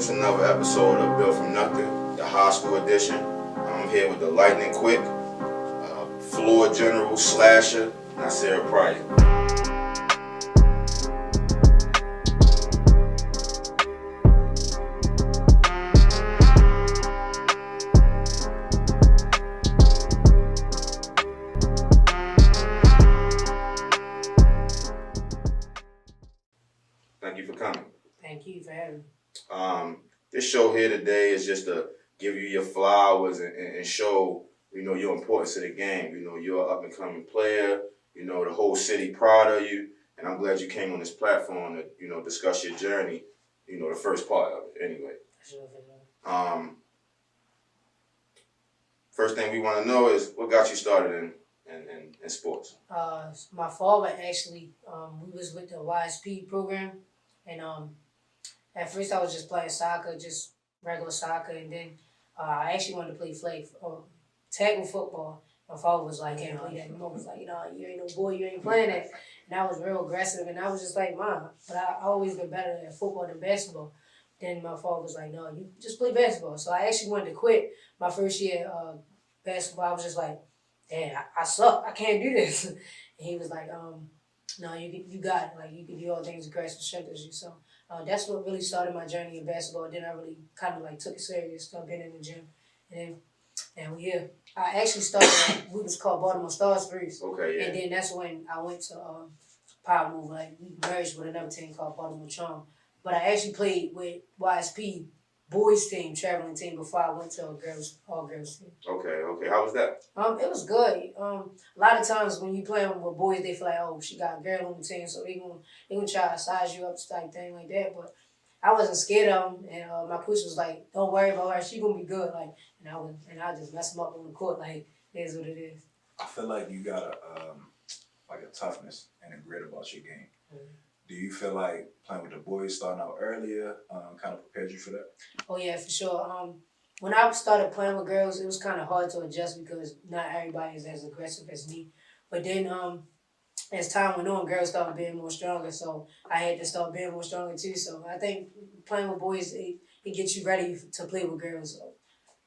It's another episode of Built From Nothing, the high school edition. I'm here with the lightning quick, floor general slasher, Ny'Ceara Pryor. Thank you for coming. Thank you for having me. This show here today is just to give you your flowers and show, your importance to the game. You're an up-and-coming player. The whole city proud of you. And I'm glad you came on this platform to, discuss your journey, the first part of it anyway. Sure. First thing we want to know is what got you started in sports? My father actually, we was with the YSP program, and at first I was just playing soccer, just regular soccer, and then I actually wanted to play flag tackle football. My father was like, "Can't play that anymore." He was like, you ain't no boy, you ain't playing that." And I was real aggressive, and I was just like, "Mom," but I always been better at football than basketball. Then my father was like, "No, you just play basketball." So I actually wanted to quit my first year basketball. I was just like, "Damn, I suck. I can't do this." And he was like, "No, you got it. Like, you can do all things in Christ who strengthens you." So that's what really started my journey in basketball. Then I really kind of like took it serious, started being in the gym, and we here. I actually started. We was called Baltimore Stars first. Okay, yeah. And then that's when I went to Power Move. Like, we merged with another team called Baltimore Charm. But I actually played with YSP boys team, traveling team, before I went to a all girls team. Okay. How was that? It was good. A lot of times when you playing with boys, they feel like, "Oh, she got a girl on the team, so they gonna try to size you up, type thing like that." But I wasn't scared of them, and my coach was like, "Don't worry about her, she gonna be good." Like, and I just mess them up on the court. Like, it is what it is. I feel like you got a toughness and a grit about your game. Mm-hmm. Do you feel like playing with the boys starting out earlier kind of prepared you for that? Oh yeah, for sure. When I started playing with girls, it was kind of hard to adjust because not everybody is as aggressive as me. But then as time went on, girls started being more stronger, so I had to start being more stronger too. So I think playing with boys, it gets you ready to play with girls. So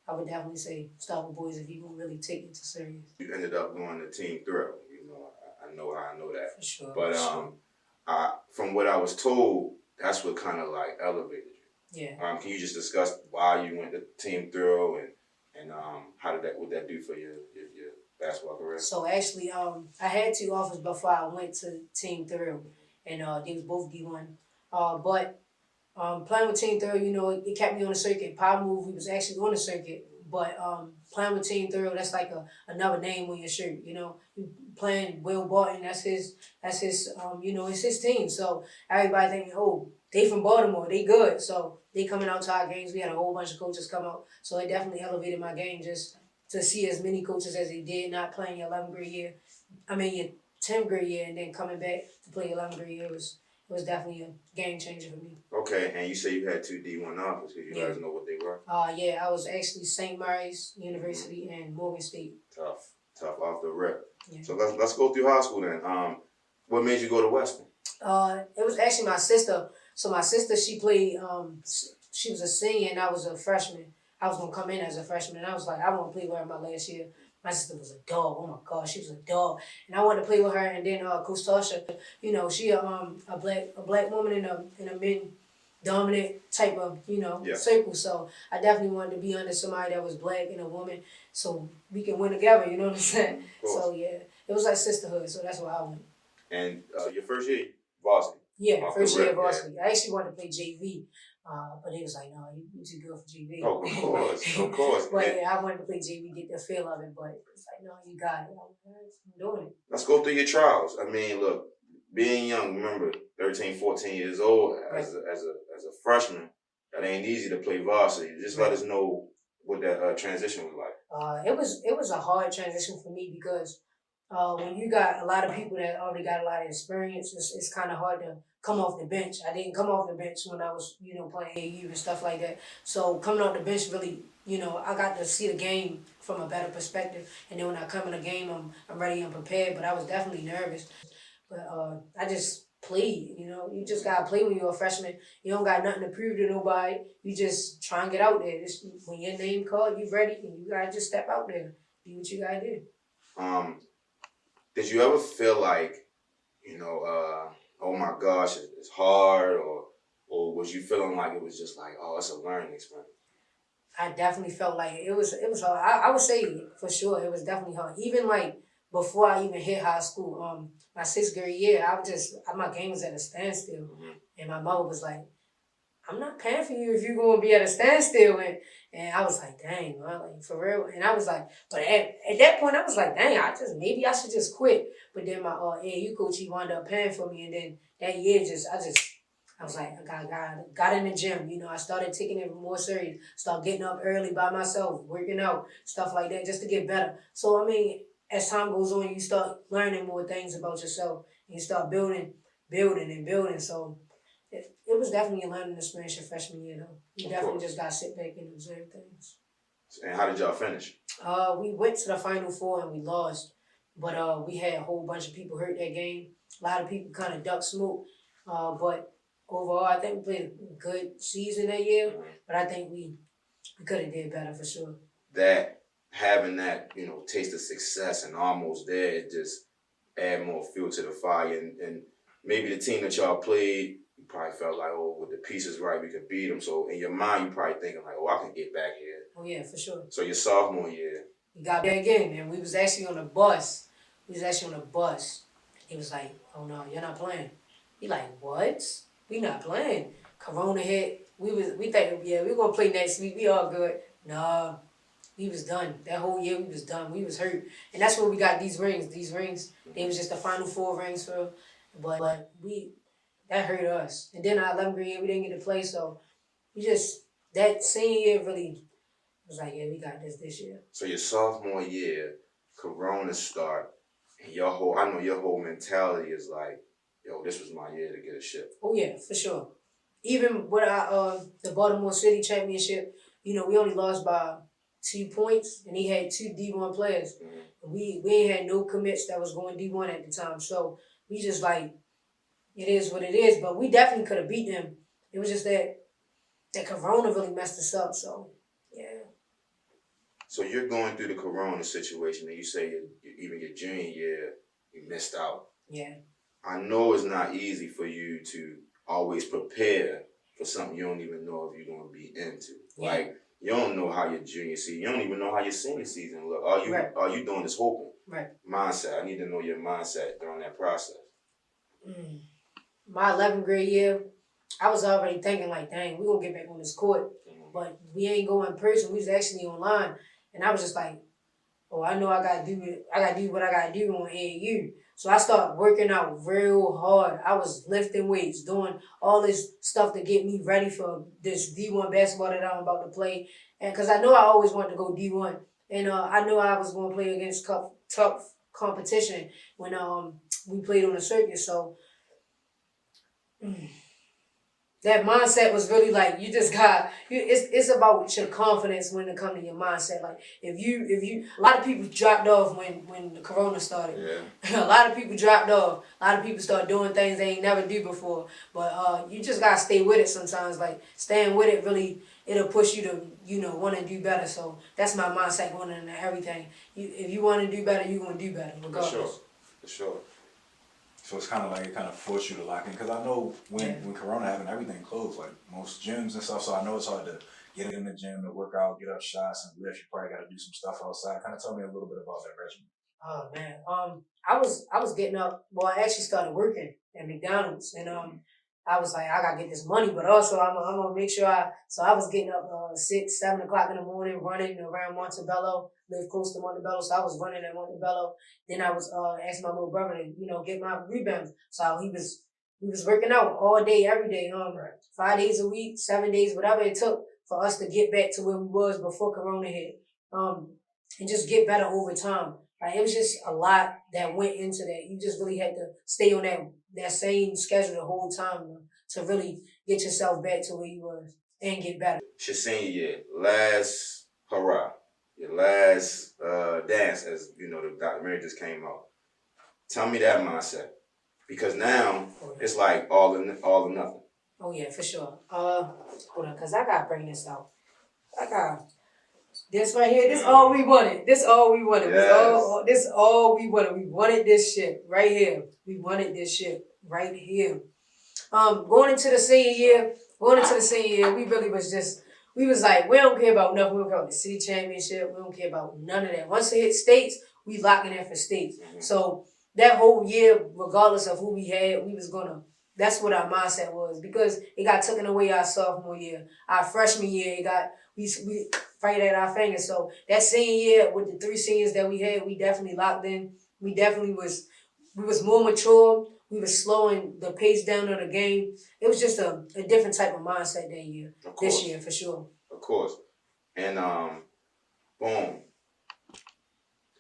I would definitely say start with boys if you gonna really take it to serious. You ended up going to Team Thrill. I know that. For sure. But from what I was told, that's what kind of like elevated you. Yeah. Can you just discuss why you went to Team Thrill and what that do for your basketball career? So actually, I had 2 offers before I went to Team Thrill, and they was both D1. But playing with Team Thrill, it kept me on the circuit. Power Move, we was actually on the circuit, but playing with Team Thrill, that's like another name on your shirt. You playing Will Barton, that's his. It's his team. So everybody thinking, "Oh, they from Baltimore, they good." So they coming out to our games. We had a whole bunch of coaches come out, so it definitely elevated my game just to see as many coaches as they did. Not playing your 11th grade year, your 10th grade year, and then coming back to play your 11th grade year was definitely a game changer for me. Okay, and you say you had 2 D1 offers. Could you guys know what they were? Yeah, I was actually St. Mary's University and Morgan State. Tough off the rip. Yeah. So let's go through high school then. What made you go to Western? It was actually my sister. So my sister, she played. She was a senior and I was a freshman. I was gonna come in as a freshman, and I was like, I want to play with her my last year. My sister was a dog. Oh my God, she was a dog, and I wanted to play with her. And then Coach Tasha, she a black woman in a men dominant type of circle. So I definitely wanted to be under somebody that was black and a woman, so we can win together. You know what I'm saying? So yeah, it was like sisterhood. So that's why I went. And your first year, varsity. Yeah, first year varsity. I actually wanted to play JV. But he was like, "No, you're too good for JV." Oh, of course. But yeah, I wanted to play JV, get the feel of it. But it's like, "No, you got it. I'm doing it." Let's go through your trials. Look, being young, remember, 13, 14 years old, as a freshman, that ain't easy to play varsity. Just let us know what that transition was like. It was a hard transition for me because when you got a lot of people that already got a lot of experience, it's kind of hard to come off the bench. I didn't come off the bench when I was, playing AU and stuff like that. So coming off the bench really, I got to see the game from a better perspective. And then when I come in the game, I'm ready and prepared. But I was definitely nervous. But I just play. You just gotta play when you're a freshman. You don't got nothing to prove to nobody. You just try and get out there. When your name called, you ready, and you gotta just step out there, do what you gotta do. Did you ever feel like, oh my gosh, it's hard, or was you feeling like it was just like, oh, it's a learning experience? I definitely felt like it was hard. I would say for sure it was definitely hard. Even like before I even hit high school, my sixth grade year, my game was at a standstill, and my mother was like, "I'm not paying for you if you're gonna be at a standstill." And I was like, "Dang, man, like for real." And I was like, but at that point, I was like, "Dang, maybe I should just quit." But then my AAU coach, he wound up paying for me, and then that year I was like, I got in the gym. I started taking it more serious. Start getting up early by myself, working out, stuff like that, just to get better. So I mean, as time goes on, you start learning more things about yourself, and you start building and building. So it was definitely a learning experience your freshman year, though. You definitely just got to sit back and observe things. And how did y'all finish? We went to the Final Four and we lost, but we had a whole bunch of people hurt that game. A lot of people kind of duck smoke, but overall, I think we played a good season that year. But I think we could have did better for sure. That having that taste of success and almost there, it just add more fuel to the fire, and maybe the team that y'all played, you probably felt like, oh, with the pieces right, we could beat them. So in your mind, you probably thinking like, oh, I can get back here. Oh yeah, for sure. So your sophomore year, we got there again, and we was actually on a bus. He was like, "Oh no, you're not playing." We like, "What? We not playing?" Corona hit. We think, yeah, we gonna play next week. We all good. No, we was done. That whole year we was done. We was hurt, and that's where we got these rings. These rings, they was just the Final Four rings but that hurt us. And then our 11th grade year, we didn't get to play, so that senior year really was like, yeah, we got this year. So your sophomore year, Corona start, and I know your whole mentality is like, yo, this was my year to get a ship. Oh yeah, for sure. Even with the Baltimore City championship, we only lost by 2 points, and he had 2 D1 players. We ain't had no commits that was going D1 at the time, so we just like, it is what it is. But we definitely could have beat them. It was just that Corona really messed us up. So yeah. So you're going through the Corona situation, and you say even your junior year, you missed out. Yeah. I know it's not easy for you to always prepare for something you don't even know if you're going to be into. Yeah. Like, you don't know how your junior season, you don't even know how your senior season look. Are you doing this hoping? Right. Mindset. I need to know your mindset during that process. My 11th grade year, I was already thinking like, dang, we're going to get back on this court. But we ain't going in person. We was actually online. And I was just like, oh, I know I gotta do what I gotta do on AAU. So I started working out real hard. I was lifting weights, doing all this stuff to get me ready for this D1 basketball that I'm about to play. And because I know I always wanted to go D1. And I knew I was going to play against tough competition when we played on the circuit. So that mindset was really like, you just it's about your confidence when it comes to your mindset. Like if you a lot of people dropped off when the Corona started. Yeah. A lot of people dropped off. A lot of people start doing things they ain't never do before. But you just gotta stay with it sometimes. Like staying with it really, it'll push you to want to do better. So that's my mindset going into everything. If you want to do better, you're gonna do better regardless. For sure. So it's kind of like it kind of forced you to lock in, because I know when Corona happened, everything closed, like most gyms and stuff. So I know it's hard to get in the gym to work out, get up shots and lift. You probably got to do some stuff outside. Kind of tell me a little bit about that regimen. Oh man, I was getting up. Well, I actually started working at McDonald's, and I was like, I gotta get this money, but also I'm gonna make sure So I was getting up 6, 7 o'clock in the morning, running around Montebello. Live close to Montebello, so I was running at Montebello. Then I was asking my little brother to get my rebounds. So he was working out all day, every day, 5 days a week, 7 days, whatever it took for us to get back to where we was before Corona hit, and just get better over time. Like, it was just a lot that went into that. You just really had to stay on that same schedule the whole time to really get yourself back to where you was and get better. It's your senior year, last hurrah, your last dance, as the documentary just came out. Tell me that mindset. Because now it's like all or nothing. Oh yeah, for sure. Hold on, cause I gotta bring this out. I got this right here. This all we wanted. This all we wanted. Yes. This all we wanted. We wanted this shit right here. We wanted this shit right here. Going into the senior year, we really was just, we was like, we don't care about nothing. We don't care about the city championship. We don't care about none of that. Once it hit states, we locking in for states. Mm-hmm. So that whole year, regardless of who we had, we was gonna. That's what our mindset was, because it got taken away our sophomore year, our freshman year. It got we fight at our fingers. So that senior year with the 3 seniors that we had, we definitely locked in. We was more mature. We were slowing the pace down of the game. It was just a different type of mindset that year. This year, for sure. Of course. And boom.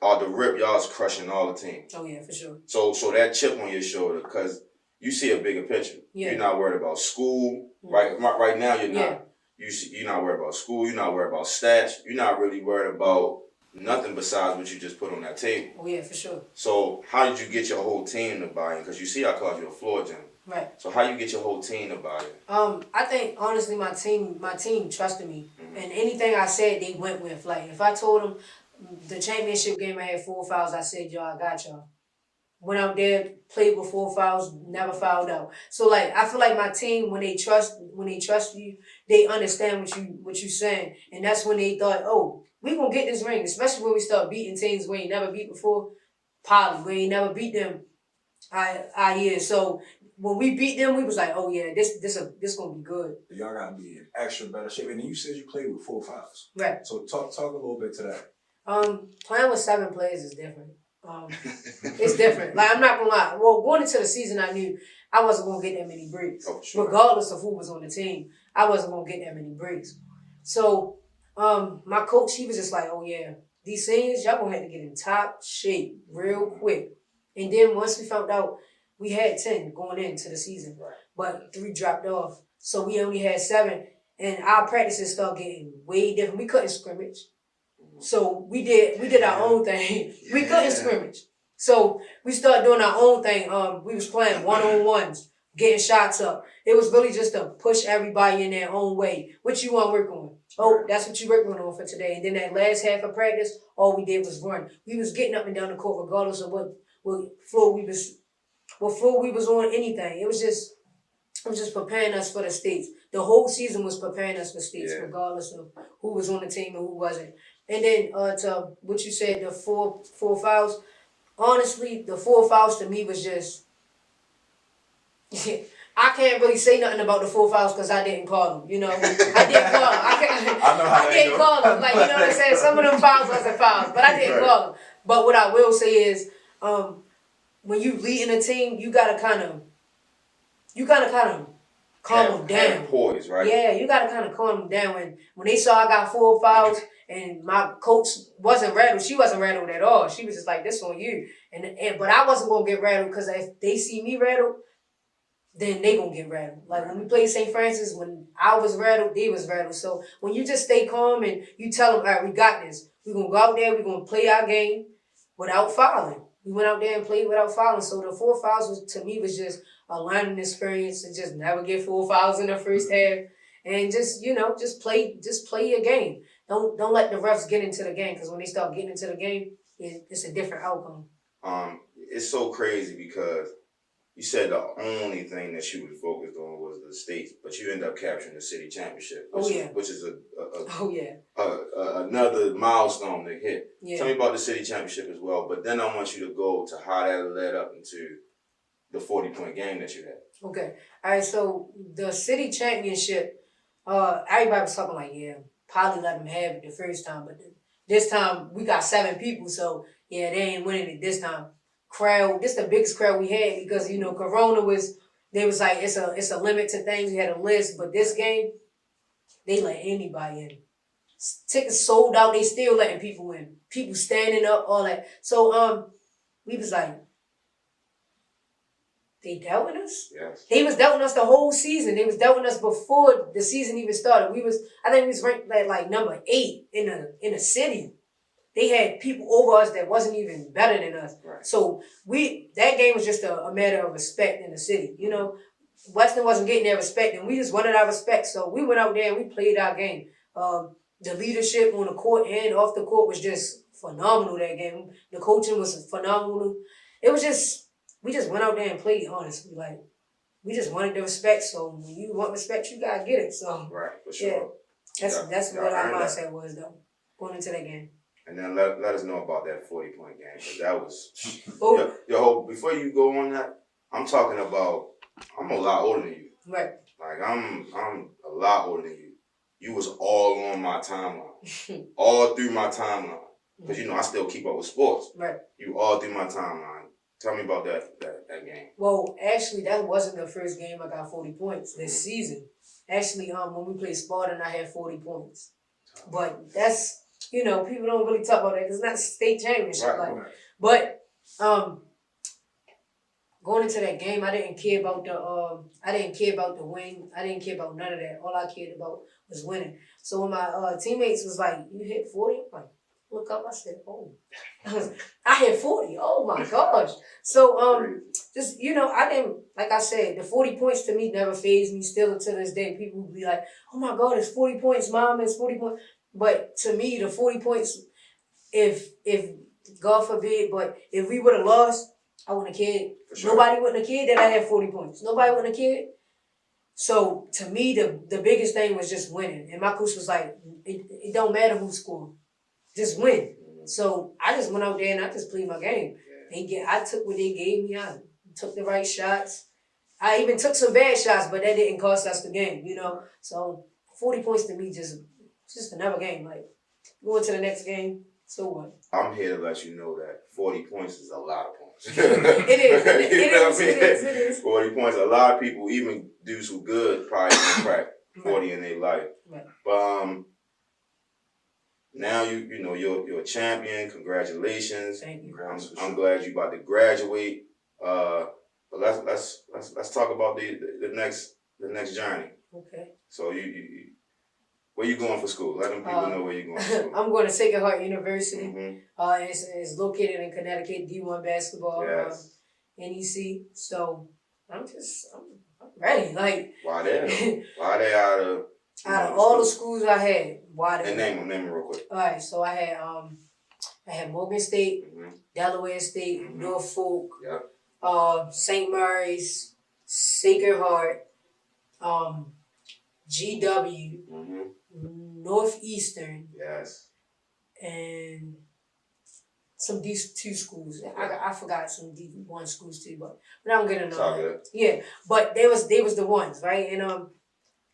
All the rip, y'all's crushing all the teams. Oh yeah, for sure. So that chip on your shoulder, because you see a bigger picture. Yeah. You're not worried about school. Right now you're not. Yeah. You're not worried about school. You're not worried about stats. You're not really worried about nothing besides what you just put on that table. Oh yeah, for sure. So how did you get your whole team to buy in? Because you see I called you a floor gym. Right. So how you get your whole team to buy in? I think honestly my team trusted me. Mm-hmm. And anything I said they went with. Like if I told them the championship game I had 4 fouls, I said, y'all, I got y'all. Went out there, played with 4 fouls, never fouled out. So like I feel like my team, when they trust you, they understand what you saying. And that's when they thought, oh, we gonna get this ring, especially when we start beating teams we ain't never beat before. Poly, we ain't never beat them our year. So when we beat them, we was like, oh yeah, this gonna be good. Y'all gotta be in extra better shape. And then you said you played with 4 fouls. Right. So talk a little bit to that. Playing with 7 players is different. It's different. Like I'm not gonna lie. Well, going into the season, I knew I wasn't gonna get that many breaks, sure. Regardless of who was on the team. I wasn't gonna get that many breaks. So, my coach, he was just like, "Oh yeah, these seniors, y'all gonna have to get in top shape real quick." And then once we found out, we had 10 going into the season, but 3 dropped off, so we only had 7, and our practices started getting way different. We couldn't scrimmage. So we did our own thing. We couldn't scrimmage. So we started doing our own thing. We was playing one-on-ones, getting shots up. It was really just to push everybody in their own way. What you want to work on? Oh, that's what you working on for today. And then that last half of practice, all we did was run. We was getting up and down the court regardless of what floor we was on, anything. It was just preparing us for the states. The whole season was preparing us for states, regardless of who was on the team and who wasn't. And then to what you said, the four fouls. Honestly, the 4 fouls to me was just. I can't really say nothing about the 4 fouls because I didn't call them. You know, I didn't call them. I didn't call them. Like, you know what I'm saying? Some of them fouls wasn't fouls, but I didn't call them. But what I will say is, when you leading a team, you gotta kind of calm them down. Poise, right? Yeah, you gotta kind of calm them down. When they saw I got 4 fouls and my coach wasn't rattled, she wasn't rattled at all. She was just like, "This on you." But I wasn't gonna get rattled because if they see me rattled, then they gonna get rattled. Like when we played St. Francis, when I was rattled, they was rattled. So when you just stay calm and you tell them, "All right, we got this. We're gonna go out there. We're gonna play our game without fouling." We went out there and played without fouling. So the 4 fouls to me was just a learning experience and just never get 4 fouls in the first half. And just play your game. Don't let the refs get into the game, because when they start getting into the game, it's a different outcome. It's so crazy because you said the only thing that you was focused on was the states, but you end up capturing the city championship, which is another milestone to hit. Yeah. Tell me about the city championship as well, but then I want you to go to how that led up into the 40-point game that you had. Okay. All right, so the city championship, everybody was talking like, yeah, Poly let them have it the first time, but this time we got 7 people, so yeah, they ain't winning it this time. Crowd, this the biggest crowd we had because, you know, Corona was like, it's a limit to things. We had a list, but this game, they let anybody in. Tickets sold out, they still letting people in. People standing up, all that. So we was like, they dealt with us? Yes. They was dealt with us the whole season. They was dealt with us before the season even started. I think we was ranked at like number 8 in the city. they had people over us that wasn't even better than us. Right. So that game was just a matter of respect in the city. You know, Western wasn't getting their respect, and we just wanted our respect. So we went out there and we played our game. The leadership on the court and off the court was just phenomenal that game. The coaching was phenomenal. It was just, we just went out there and played, honestly. Like, we just wanted the respect. So when you want respect, you gotta get it. So Right, for sure. yeah, that's what our earned mindset was, though, going into that game. And then let us know about that 40-point game, because that was Oh, yo. Before you go on that, I'm talking about. I'm a lot older than you. right. Like I'm a lot older than you. You was all on my timeline, all through my timeline, because I still keep up with sports. Right. You all through my timeline. Tell me about that game. Well, actually, that wasn't the first game I got 40 points this season. Actually, when we played Spartan, I had 40 points. But that's, people don't really talk about that because it's not a state championship. Right. But going into that game, I didn't care about the win. I didn't care about none of that. All I cared about was winning. So when my teammates was like, "You hit 40?" I'm like, look up. I said, "Oh, I hit 40. Oh my gosh!" So just I didn't, like I said, the 40 points to me never fazed me. Still to this day, people will be like, "Oh my God, it's 40 points, Mom. It's 40 points." But to me, the 40 points, if God forbid, but if we would have lost, I wouldn't have cared. Sure. Nobody wouldn't have cared that I had 40 points. Nobody wouldn't have cared. So to me, the biggest thing was just winning. And my coach was like, it don't matter who scored, just win. So I just went out there and I just played my game. I took what they gave me. I took the right shots. I even took some bad shots, but that didn't cost us the game, So 40 points to me just another game. Like, going to the next game, so what? I'm here to let you know that 40 points is a lot of points. It is. 40 points. A lot of people, even dudes who good, probably can crack 40 in their life. Right. But now you're a champion. Congratulations. Thank you. I'm glad you about to graduate. But let's talk about the next journey. Okay. So where you going for school? Let them people know where you're going for school. I'm going to Sacred Heart University. Mm-hmm. It's located in Connecticut, D1 basketball, yes. NEC. So I'm ready. Like, why they out of all the schools I had? Why they? And name them real quick. All right. So I had Morgan State, Delaware State, Norfolk, St. Mary's, Sacred Heart, GW. Northeastern, yes, and some D2 schools. I forgot some D1 schools too, but I'm gonna know. Yeah, but they was the ones, right? And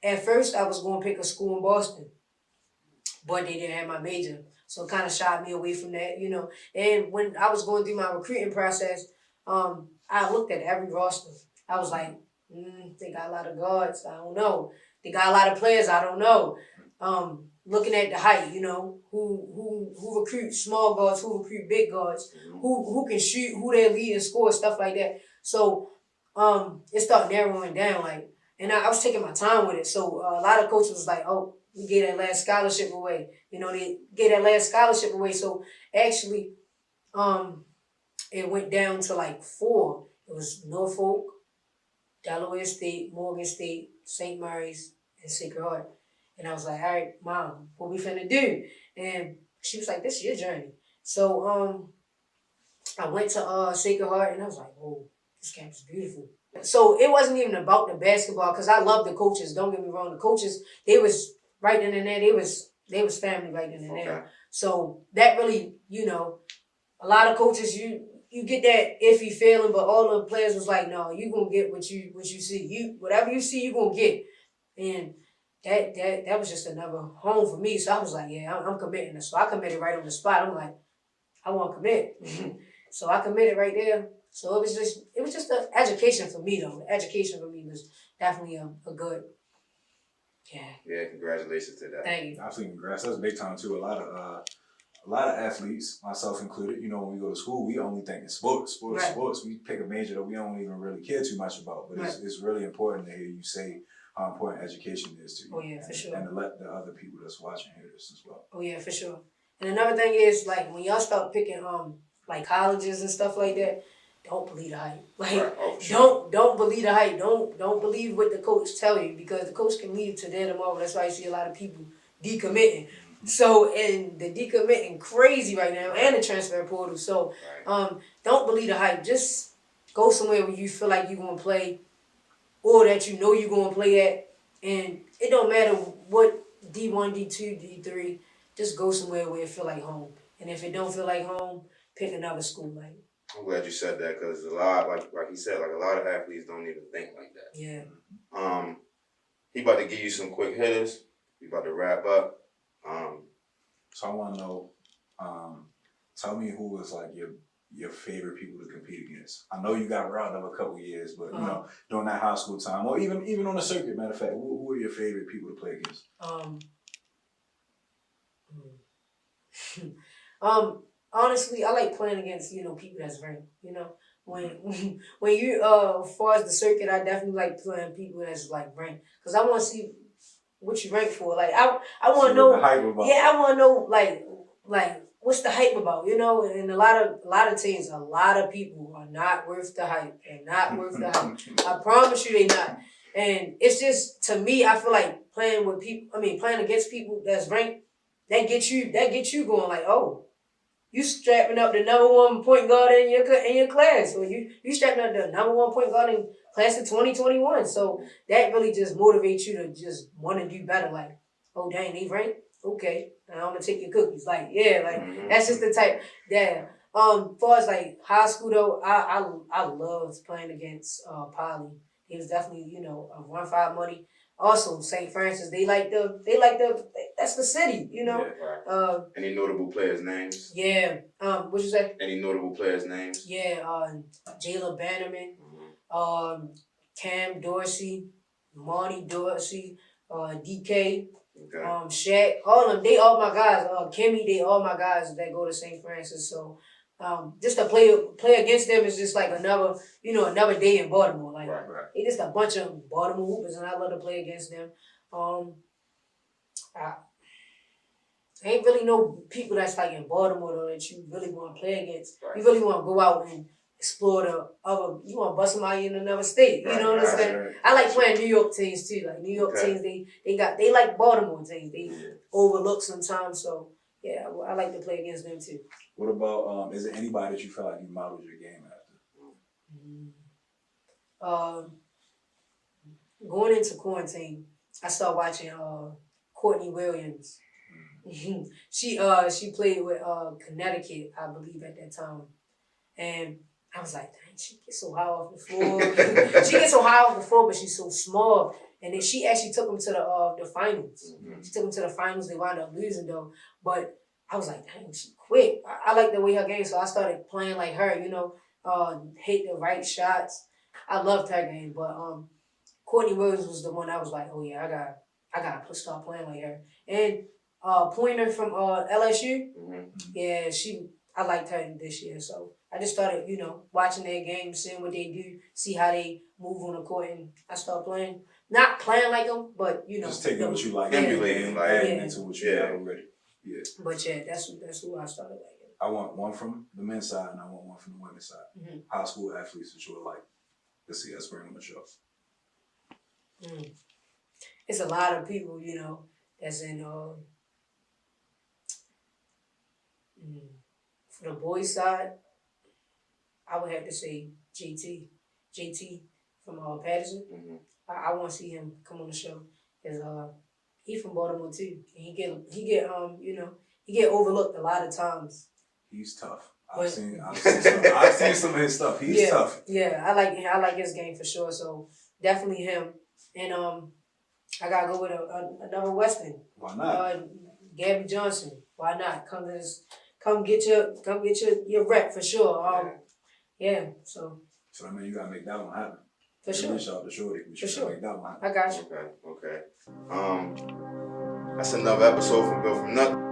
at first I was gonna pick a school in Boston, but they didn't have my major, so it kind of shied me away from that, And when I was going through my recruiting process, I looked at every roster. I was like, they got a lot of guards. I don't know. They got a lot of players. I don't know. Looking at the height, who recruit small guards, who recruit big guards, who can shoot, who they lead and score, stuff like that. So it started narrowing down, and I was taking my time with it. So a lot of coaches was like, "Oh, we gave that last scholarship away." They gave that last scholarship away. So actually, it went down to 4. It was Norfolk, Delaware State, Morgan State, St. Mary's, and Sacred Heart. And I was like, "All right, Mom, what we finna do?" And she was like, "This is your journey." So I went to Sacred Heart, and I was like, "Oh, this campus is beautiful." So it wasn't even about the basketball, because I love the coaches. Don't get me wrong, the coaches, they was right then and there. They was family right then and there. So that really, a lot of coaches, you get that iffy feeling, but all the players was like, "No, you gonna get what you see. Whatever you see, you gonna get." And that was just another home for me. So I was like, "Yeah, I'm committing." So I committed right on the spot. I'm like, I want to commit. So I committed right there. So it was just an education for me, though. The education for me was definitely a good. Yeah, congratulations to that. Thank you. Absolutely, congrats. That's big time too. A lot of athletes, myself included, when we go to school, we only think in sports. We pick a major that we don't even really care too much about. But it's really important to hear you say how important education is to you. Oh, yeah, for sure. And to let the other people that's watching hear this as well. Oh, yeah, for sure. And another thing is, like, when y'all start picking like colleges and stuff like that, don't believe the hype. Like, Right. Oh, for sure. don't believe the hype. Don't believe what the coach tell you, because the coach can leave today tomorrow. That's why you see a lot of people decommitting. So, and the decommitting crazy right now, and the transfer portal. So, Right. don't believe the hype. Just go somewhere where you feel like you're gonna play, or that you know you're gonna play at, and it don't matter what D1, D2, D3. Just go somewhere where it feel like home. And if it don't feel like home, pick another school. Like, I'm glad you said that, because a lot, like he said, like a lot of athletes don't even think like that. yeah. He about to give you some quick hitters. We about to wrap up. So I want to know, tell me who was like your favorite people to compete against. I know you got riled up a couple of years, but you know, during that high school time, or even on the circuit. Matter of fact, who are your favorite people to play against? Honestly, I like playing against, people that's ranked. When when you as far as the circuit, I definitely like playing people that's like ranked, because I want to see what you rank for. Like, I want to know. The hype about. Yeah, I want to know like what's the hype about, And a lot of teams, a lot of people are not worth the hype, and not worth the hype. I promise you, they not. And it's just, to me, I feel like playing against people that's ranked, that gets you going, like, oh, you strapping up the number one point guard in your class, or you strapping up the number one point guard in class of 2021. So that really just motivates you to just want to do better. Like, oh dang, they ranked? Okay, now I'm gonna take your cookies. Like, yeah, like that's just the type that. Far as like high school though, I loved playing against Poly. He was definitely, a 1-5 money. Also, St. Francis, they like the that's the city, Yeah, right. Any notable players' names? Yeah. What you say? Any notable players' names? Yeah. Jayla Bannerman, Cam Dorsey, Monty Dorsey, DK, Okay. Shaq. All of them. They all my guys. Kimmy. They all my guys that go to St. Francis. So, just to play against them is just like another day in Baltimore. Like, right. They just a bunch of Baltimore hoopers, and I love to play against them. I ain't really no people that's like in Baltimore though that you really want to play against. Right. You really want to go out and explore the other. You want to bust somebody in another state. You know what I'm saying? Right. I like playing New York teams too. Like New York teams, they like Baltimore teams. They overlook sometimes. So yeah, I like to play against them too. What about is there anybody that you felt like you modeled your game after? Going into quarantine, I started watching Courtney Williams. She played with Connecticut, I believe, at that time, and I was like, dang, she gets so high off the floor. She gets so high off the floor, but she's so small. And then she actually took them to the finals. Mm-hmm. She took them to the finals. They wound up losing though, but I was like, dang, she quick. I like the way her game, so I started playing like her. Hit the right shots. I loved her game, but Courtney Williams was the one I was like, oh yeah, I gotta start playing like her. And Pointer from LSU, yeah, I liked her this year, so I just started, watching their games, seeing what they do, see how they move on the court, and I started playing. Not playing like them, but just taking what you like, emulating, like adding into what you got already. Yeah. But yeah, that's who I started liking. I want one from the men's side and I want one from the women's side. High school athletes that you would like to see us bring on the show. It's a lot of people, that's in for the boys side, I would have to say JT from Patterson. I want to see him come on the show, because he from Baltimore too. And he get overlooked a lot of times. He's tough. I've seen some of his stuff. He's tough. Yeah, I like his game for sure. So definitely him. And I gotta go with another Western. Why not? Gabby Johnson. Why not? Come get your rep for sure. Yeah. So I mean, you gotta make that one happen. For sure. Reach out to Shorty. For sure. Make that one happen. I got you. Okay. That's another episode from Bill from Nothing.